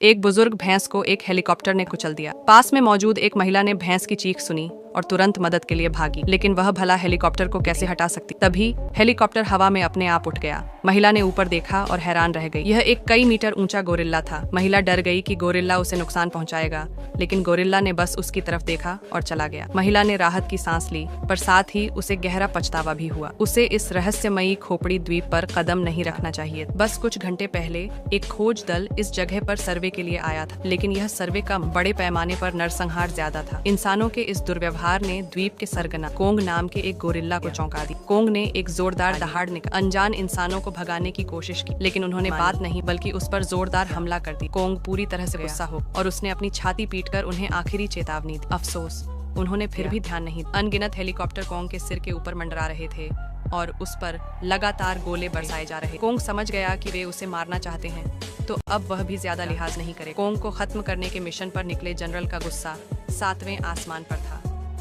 एक बुजुर्ग भैंस को एक हेलीकॉप्टर ने कुचल दिया। पास में मौजूद एक महिला ने भैंस की चीख सुनी और तुरंत मदद के लिए भागी, लेकिन वह भला हेलीकॉप्टर को कैसे हटा सकती। तभी हेलीकॉप्टर हवा में अपने आप उठ गया। महिला ने ऊपर देखा और हैरान रह गई। यह एक कई मीटर ऊंचा गोरिल्ला था। महिला डर गई कि गोरिल्ला उसे नुकसान पहुंचाएगा, लेकिन गोरिल्ला ने बस उसकी तरफ देखा और चला गया। महिला ने राहत की सांस ली, पर साथ ही उसे गहरा पछतावा भी हुआ। उसे इस रहस्यमयी खोपड़ी द्वीप पर कदम नहीं रखना चाहिए। बस कुछ घंटे पहले एक खोज दल इस जगह पर सर्वे के लिए आया था, लेकिन यह सर्वे कम बड़े पैमाने पर नरसंहार ज्यादा था। इंसानों के इस दुर्व्यवहार ने द्वीप के सरगना कोंग नाम के एक गोरिल्ला को चौंका दी। कोंग ने एक जोरदार दहाड़ निकाल अनजान इंसानों को भगाने की कोशिश की, लेकिन उन्होंने बात नहीं बल्कि उस पर जोरदार हमला कर दी। कोंग पूरी तरह से गुस्सा हो और उसने अपनी छाती पीटकर उन्हें आखिरी चेतावनी दी। अफसोस, उन्होंने फिर भी ध्यान नहीं। अनगिनत हेलीकॉप्टर कोंग के सिर के ऊपर मंडरा रहे थे और उस पर लगातार गोले बरसाए जा रहे। कोंग समझ गया कि वे उसे मारना चाहते हैं, तो अब वह भी ज्यादा लिहाज नहीं करे। कोंग को खत्म करने के मिशन पर निकले जनरल का गुस्सा 7वें आसमान पर था।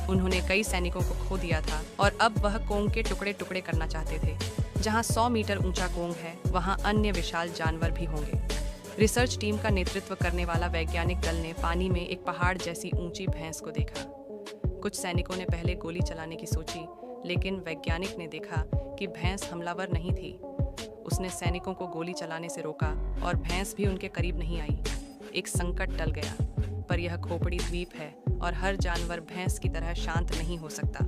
उन्होंने कई सैनिकों को खो दिया था और अब वह कोंग के टुकड़े टुकड़े करना चाहते थे। जहां 100 मीटर ऊंचा कोंग है, वहां अन्य विशाल जानवर भी होंगे। रिसर्च टीम का नेतृत्व करने वाला वैज्ञानिक दल ने पानी में एक पहाड़ जैसी ऊंची भैंस को देखा। कुछ सैनिकों ने पहले गोली चलाने की सोची, लेकिन वैज्ञानिक ने देखा कि भैंस हमलावर नहीं थी। उसने सैनिकों को गोली चलाने से रोका और भैंस भी उनके करीब नहीं आई। एक संकट टल गया, पर यह खोपड़ी द्वीप है और हर जानवर भैंस की तरह शांत नहीं हो सकता।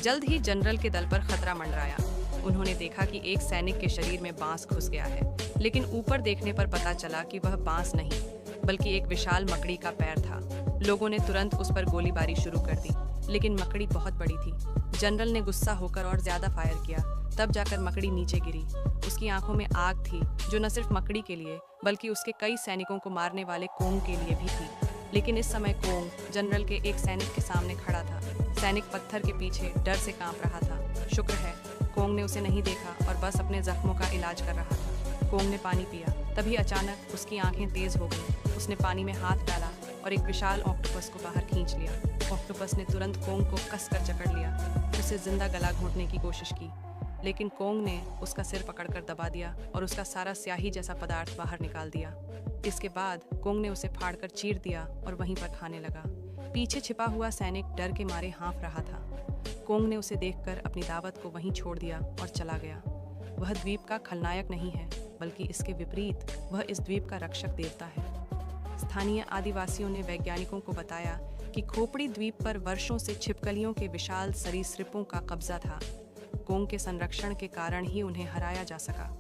जल्द ही जनरल के दल पर खतरा मंडराया। उन्होंने देखा कि एक सैनिक के शरीर में बांस घुस गया है, लेकिन ऊपर देखने पर पता चला कि वह बांस नहीं, बल्कि एक विशाल मकड़ी का पैर था। लोगों ने तुरंत उस पर गोलीबारी शुरू कर दी, लेकिन मकड़ी बहुत बड़ी थी। जनरल ने गुस्सा होकर और ज्यादा फायर किया, तब जाकर मकड़ी नीचे गिरी। उसकी आंखों में आग थी, जो न सिर्फ मकड़ी के लिए बल्कि उसके कई सैनिकों को मारने वाले कोंग के लिए भी थी। लेकिन इस समय कोंग जनरल के एक सैनिक के सामने खड़ा था। सैनिक पत्थर के पीछे डर से कांप रहा था। शुक्र है कोंग ने उसे नहीं देखा और बस अपने जख्मों का इलाज कर रहा था। कोंग ने पानी पिया, तभी अचानक उसकी आंखें तेज हो गईं। उसने पानी में हाथ डाला और एक विशाल ऑक्टोपस को बाहर खींच लिया। ऑक्टोपस ने तुरंत कोंग को कसकर जकड़ लिया, उसे जिंदा गला घोंटने की कोशिश की, लेकिन कोंग ने उसका सिर पकड़कर दबा दिया और उसका सारा स्याही जैसा पदार्थ बाहर निकाल दिया। इसके बाद कोंग ने उसे फाड़कर चीर दिया और वहीं पर खाने लगा। पीछे छिपा हुआ सैनिक डर के मारे हाँफ रहा था। कोंग ने उसे देखकर अपनी दावत को वहीं छोड़ दिया और चला गया। वह द्वीप का खलनायक नहीं है, बल्कि इसके विपरीत वह इस द्वीप का रक्षक देवता है। स्थानीय आदिवासियों ने वैज्ञानिकों को बताया कि खोपड़ी द्वीप पर वर्षों से छिपकलियों के विशाल सरीसृपों का कब्जा था। कोंग के संरक्षण के कारण ही उन्हें हराया जा सका।